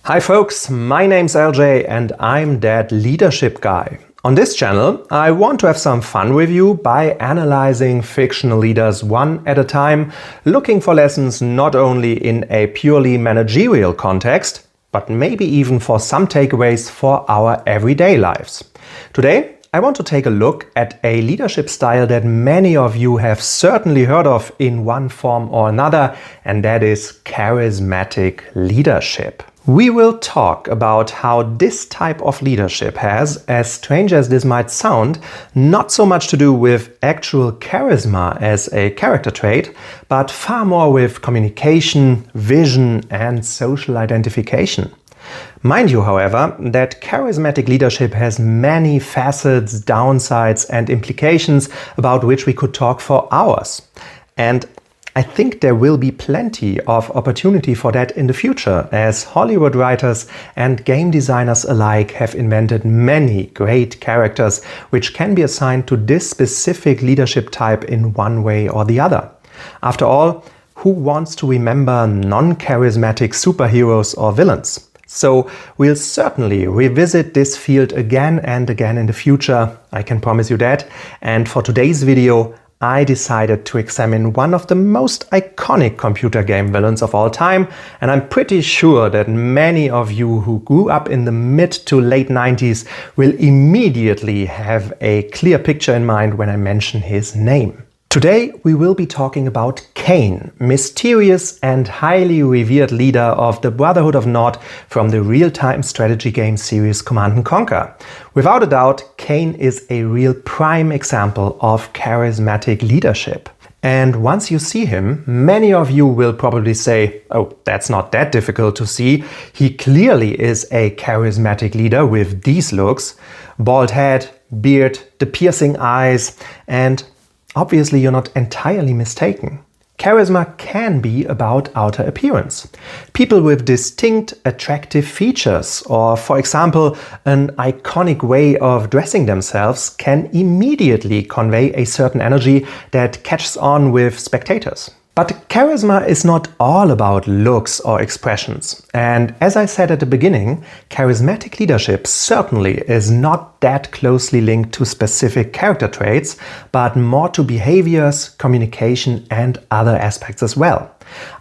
Hi folks, my name's LJ and I'm that leadership guy. On this channel, I want to have some fun with you by analyzing fictional leaders one at a time, looking for lessons not only in a purely managerial context, but maybe even for some takeaways for our everyday lives. Today, I want to take a look at a leadership style that many of you have certainly heard of in one form or another, and that is charismatic leadership. We will talk about how this type of leadership has, as strange as this might sound, not so much to do with actual charisma as a character trait, but far more with communication, vision, and social identification. Mind you, however, that charismatic leadership has many facets, downsides, and implications about which we could talk for hours. And I think there will be plenty of opportunity for that in the future, as Hollywood writers and game designers alike have invented many great characters which can be assigned to this specific leadership type in one way or the other. After all, who wants to remember non-charismatic superheroes or villains? So we'll certainly revisit this field again and again in the future, I can promise you that. And for today's video, I decided to examine one of the most iconic computer game villains of all time, and I'm pretty sure that many of you who grew up in the mid to late 90s will immediately have a clear picture in mind when I mention his name. Today we will be talking about Kane, mysterious and highly revered leader of the Brotherhood of Naught from the real-time strategy game series Command & Conquer. Without a doubt, Kane is a real prime example of charismatic leadership. And once you see him, many of you will probably say, oh, that's not that difficult to see. He clearly is a charismatic leader with these looks: bald head, beard, the piercing eyes, and obviously, you're not entirely mistaken. Charisma can be about outer appearance. People with distinct, attractive features, or for example, an iconic way of dressing themselves, can immediately convey a certain energy that catches on with spectators. But charisma is not all about looks or expressions. And as I said at the beginning, charismatic leadership certainly is not that closely linked to specific character traits, but more to behaviors, communication, and other aspects as well.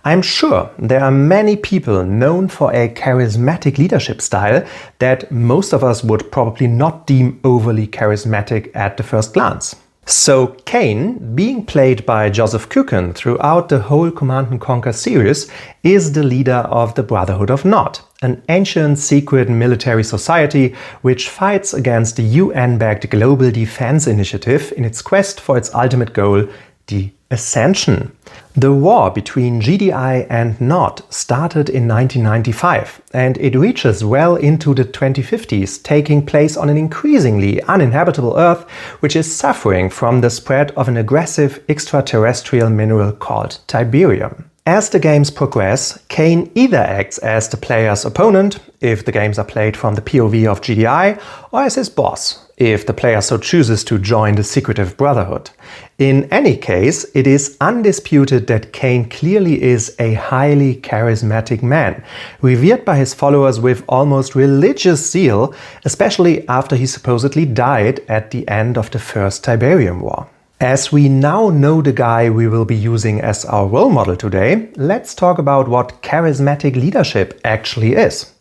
I'm sure there are many people known for a charismatic leadership style that most of us would probably not deem overly charismatic at the first glance. So Kane, being played by Joseph Kuken throughout the whole Command & Conquer series, is the leader of the Brotherhood of Naught, an ancient secret military society which fights against the UN-backed Global Defense Initiative in its quest for its ultimate goal, the Ascension. The war between GDI and Naught started in 1995 and it reaches well into the 2050s, taking place on an increasingly uninhabitable Earth which is suffering from the spread of an aggressive extraterrestrial mineral called Tiberium. As the games progress, Kane either acts as the player's opponent, if the games are played from the POV of GDI, or as his boss, if the player so chooses to join the secretive Brotherhood. In any case, it is undisputed that Kane clearly is a highly charismatic man, revered by his followers with almost religious zeal, especially after he supposedly died at the end of the First Tiberium War. As we now know the guy we will be using as our role model today, let's talk about what charismatic leadership actually is.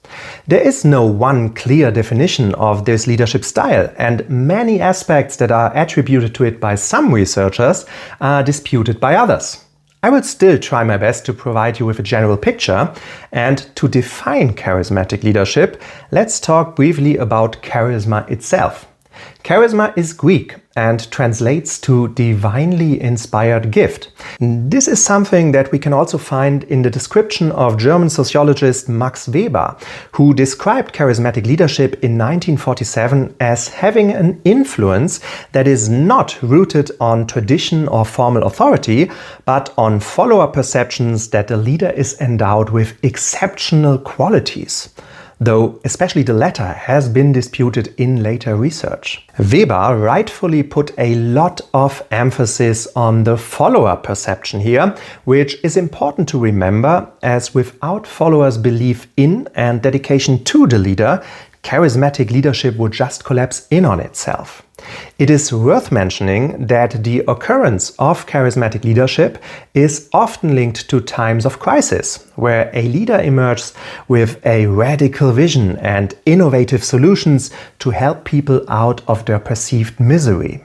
There is no one clear definition of this leadership style, and many aspects that are attributed to it by some researchers are disputed by others. I will still try my best to provide you with a general picture, and to define charismatic leadership, let's talk briefly about charisma itself. Charisma is Greek and translates to divinely inspired gift. This is something that we can also find in the description of German sociologist Max Weber, who described charismatic leadership in 1947 as having an influence that is not rooted on tradition or formal authority, but on follower perceptions that the leader is endowed with exceptional qualities. though especially the latter has been disputed in later research. Weber rightfully put a lot of emphasis on the follower perception here, which is important to remember, as without followers' belief in and dedication to the leader, charismatic leadership would just collapse in on itself. It is worth mentioning that the occurrence of charismatic leadership is often linked to times of crisis, where a leader emerges with a radical vision and innovative solutions to help people out of their perceived misery.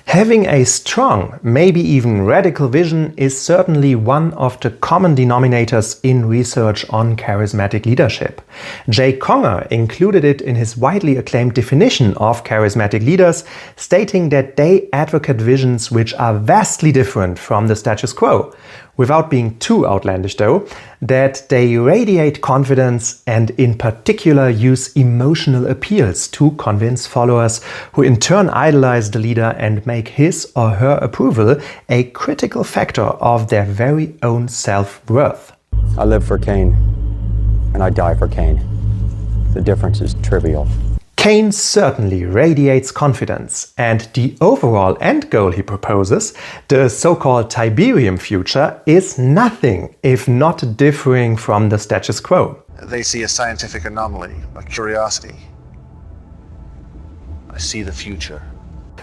Having a strong, maybe even radical vision is certainly one of the common denominators in research on charismatic leadership. Jay Conger included it in his widely acclaimed definition of charismatic leaders, stating that they advocate visions which are vastly different from the status quo, without being too outlandish though, that they radiate confidence and in particular use emotional appeals to convince followers, who in turn idolize the leader and make his or her approval a critical factor of their very own self-worth. I live for Kane, and I die for Kane. The difference is trivial. Kane certainly radiates confidence, and the overall end goal he proposes, the so-called Tiberium future, is nothing if not differing from the status quo. They see a scientific anomaly, a curiosity. I see the future.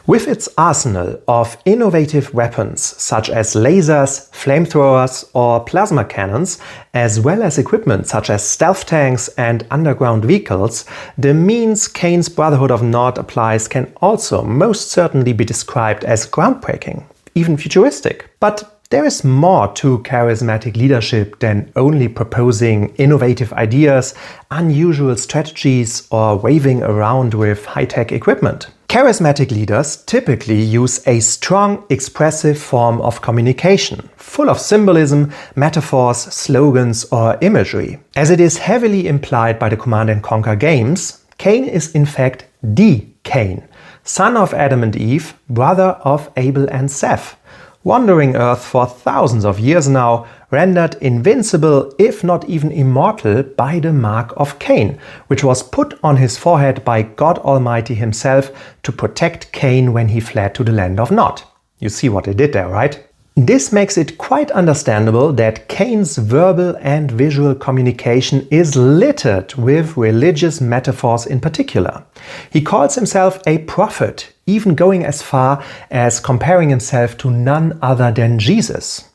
With its arsenal of innovative weapons such as lasers, flamethrowers or plasma cannons, as well as equipment such as stealth tanks and underground vehicles, the means Kane's Brotherhood of Naught applies can also most certainly be described as groundbreaking, even futuristic. But there is more to charismatic leadership than only proposing innovative ideas, unusual strategies, or waving around with high-tech equipment. Charismatic leaders typically use a strong, expressive form of communication, full of symbolism, metaphors, slogans, or imagery. As it is heavily implied by the Command and Conquer games, Kane is in fact the Kane, son of Adam and Eve, brother of Abel and Seth, wandering Earth for thousands of years now, rendered invincible, if not even immortal, by the mark of Kane, which was put on his forehead by God Almighty himself to protect Kane when he fled to the land of Nod. You see what they did there, right? This makes it quite understandable that Kane's verbal and visual communication is littered with religious metaphors in particular. He calls himself a prophet, even going as far as comparing himself to none other than Jesus.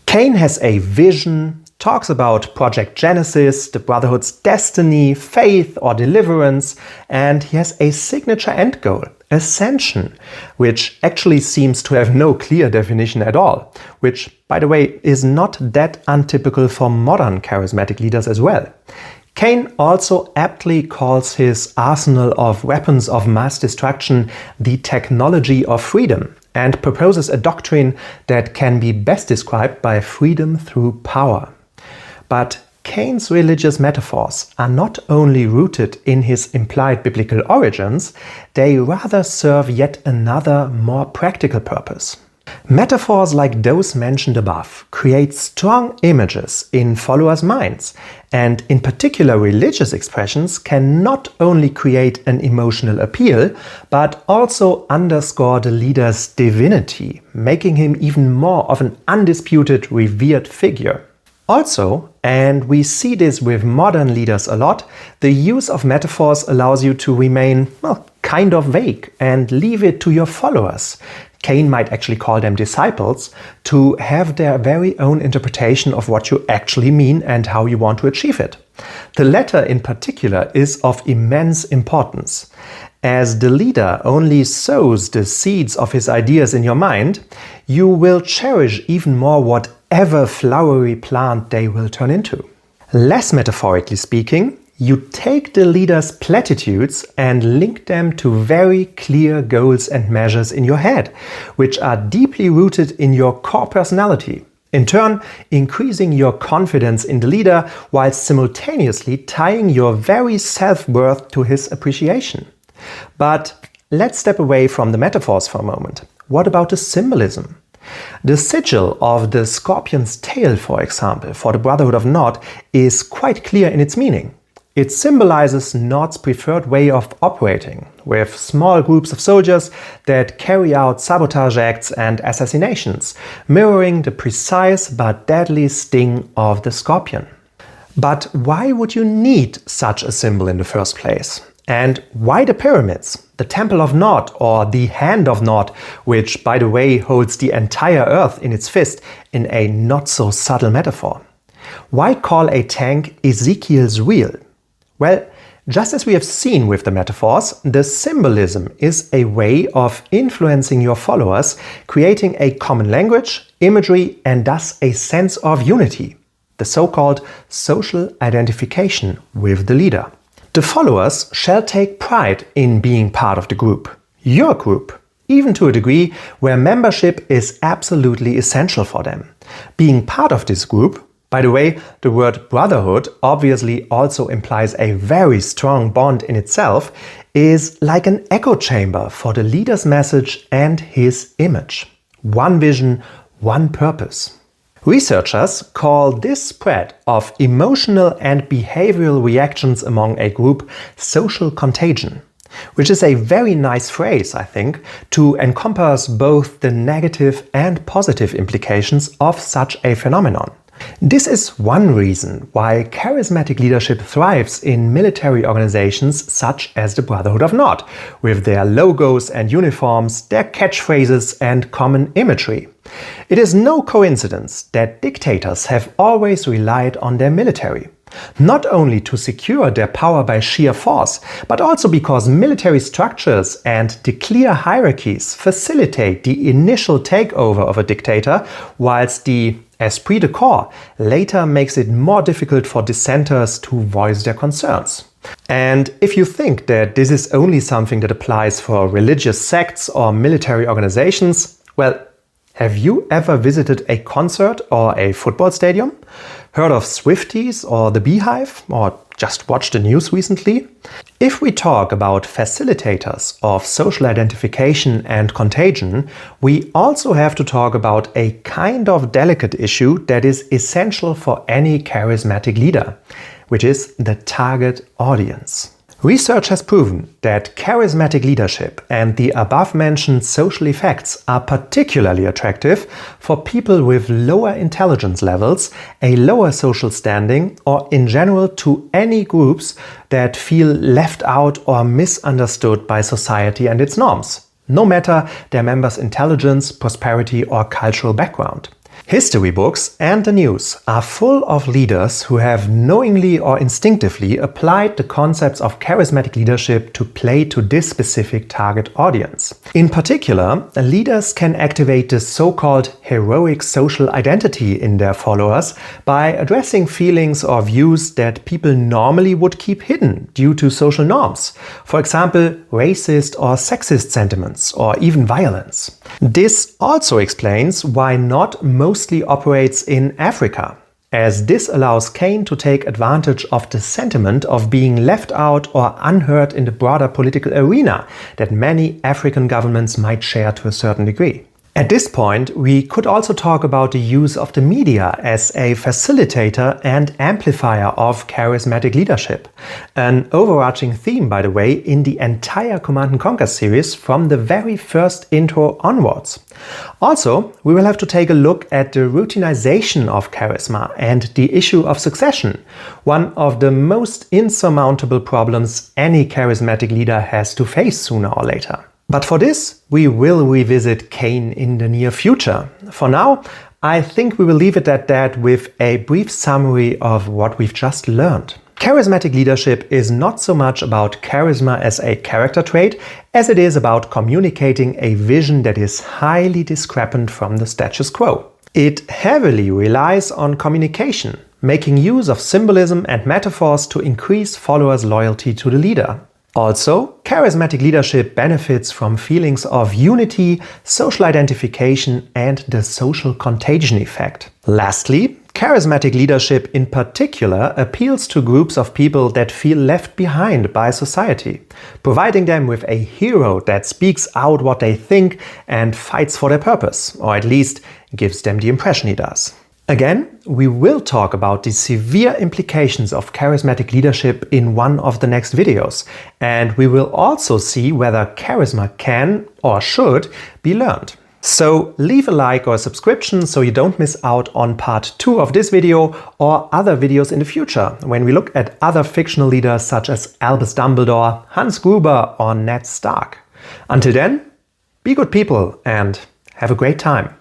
Kane has a vision, talks about Project Genesis, the Brotherhood's destiny, faith or deliverance, and he has a signature end goal, ascension, which actually seems to have no clear definition at all, which, by the way, is not that untypical for modern charismatic leaders as well. Kane also aptly calls his arsenal of weapons of mass destruction the technology of freedom, and proposes a doctrine that can be best described by freedom through power. But Kane's religious metaphors are not only rooted in his implied biblical origins, they rather serve yet another, more practical purpose. Metaphors like those mentioned above create strong images in followers' minds, and in particular religious expressions can not only create an emotional appeal, but also underscore the leader's divinity, making him even more of an undisputed, revered figure. Also, and we see this with modern leaders a lot, the use of metaphors allows you to remain, well, kind of vague and leave it to your followers. Kane might actually call them disciples, to have their very own interpretation of what you actually mean and how you want to achieve it. The latter in particular is of immense importance. As the leader only sows the seeds of his ideas in your mind, you will cherish even more whatever flowery plant they will turn into. Less metaphorically speaking, you take the leader's platitudes and link them to very clear goals and measures in your head, which are deeply rooted in your core personality. In turn, increasing your confidence in the leader while simultaneously tying your very self-worth to his appreciation. But let's step away from the metaphors for a moment. What about the symbolism? The sigil of the scorpion's tail, for example, for the Brotherhood of Nod is quite clear in its meaning. It symbolizes Nod's preferred way of operating, with small groups of soldiers that carry out sabotage acts and assassinations, mirroring the precise but deadly sting of the scorpion. But why would you need such a symbol in the first place? And why the pyramids, the Temple of Nod or the Hand of Nod, which, by the way, holds the entire Earth in its fist in a not-so-subtle metaphor? Why call a tank Ezekiel's wheel? Well, just as we have seen with the metaphors, the symbolism is a way of influencing your followers, creating a common language, imagery, and thus a sense of unity, the so-called social identification with the leader. The followers shall take pride in being part of the group, your group, even to a degree where membership is absolutely essential for them. Being part of this group, by the way, the word brotherhood obviously also implies a very strong bond in itself, is like an echo chamber for the leader's message and his image. One vision, one purpose. Researchers call this spread of emotional and behavioral reactions among a group social contagion, which is a very nice phrase, I think, to encompass both the negative and positive implications of such a phenomenon. This is one reason why charismatic leadership thrives in military organizations such as the Brotherhood of Nod, with their logos and uniforms, their catchphrases and common imagery. It is no coincidence that dictators have always relied on their military, not only to secure their power by sheer force, but also because military structures and the clear hierarchies facilitate the initial takeover of a dictator, whilst the esprit de corps later makes it more difficult for dissenters to voice their concerns. And if you think that this is only something that applies for religious sects or military organizations, well, have you ever visited a concert or a football stadium? Heard of Swifties or the Beehive? Or just watched the news recently? If we talk about facilitators of social identification and contagion, we also have to talk about a kind of delicate issue that is essential for any charismatic leader, which is the target audience. Research has proven that charismatic leadership and the above-mentioned social effects are particularly attractive for people with lower intelligence levels, a lower social standing, or in general to any groups that feel left out or misunderstood by society and its norms, no matter their members' intelligence, prosperity, or cultural background. History books and the news are full of leaders who have knowingly or instinctively applied the concepts of charismatic leadership to play to this specific target audience. In particular, leaders can activate the so-called heroic social identity in their followers by addressing feelings or views that people normally would keep hidden due to social norms. For example, racist or sexist sentiments or even violence. This also explains why not mostly operates in Africa, as this allows Kane to take advantage of the sentiment of being left out or unheard in the broader political arena that many African governments might share to a certain degree. At this point, we could also talk about the use of the media as a facilitator and amplifier of charismatic leadership. An overarching theme, by the way, in the entire Command & Conquer series from the very first intro onwards. Also, we will have to take a look at the routinization of charisma and the issue of succession, one of the most insurmountable problems any charismatic leader has to face sooner or later. But for this, we will revisit Kane in the near future. For now, I think we will leave it at that with a brief summary of what we've just learned. Charismatic leadership is not so much about charisma as a character trait, as it is about communicating a vision that is highly discrepant from the status quo. It heavily relies on communication, making use of symbolism and metaphors to increase followers' loyalty to the leader. Also, charismatic leadership benefits from feelings of unity, social identification, and the social contagion effect. Lastly, charismatic leadership in particular appeals to groups of people that feel left behind by society, providing them with a hero that speaks out what they think and fights for their purpose, or at least gives them the impression he does. Again, we will talk about the severe implications of charismatic leadership in one of the next videos, and we will also see whether charisma can or should be learned. So leave a like or a subscription so you don't miss out on part 2 of this video or other videos in the future when we look at other fictional leaders such as Albus Dumbledore, Hans Gruber or Ned Stark. Until then, be good people and have a great time.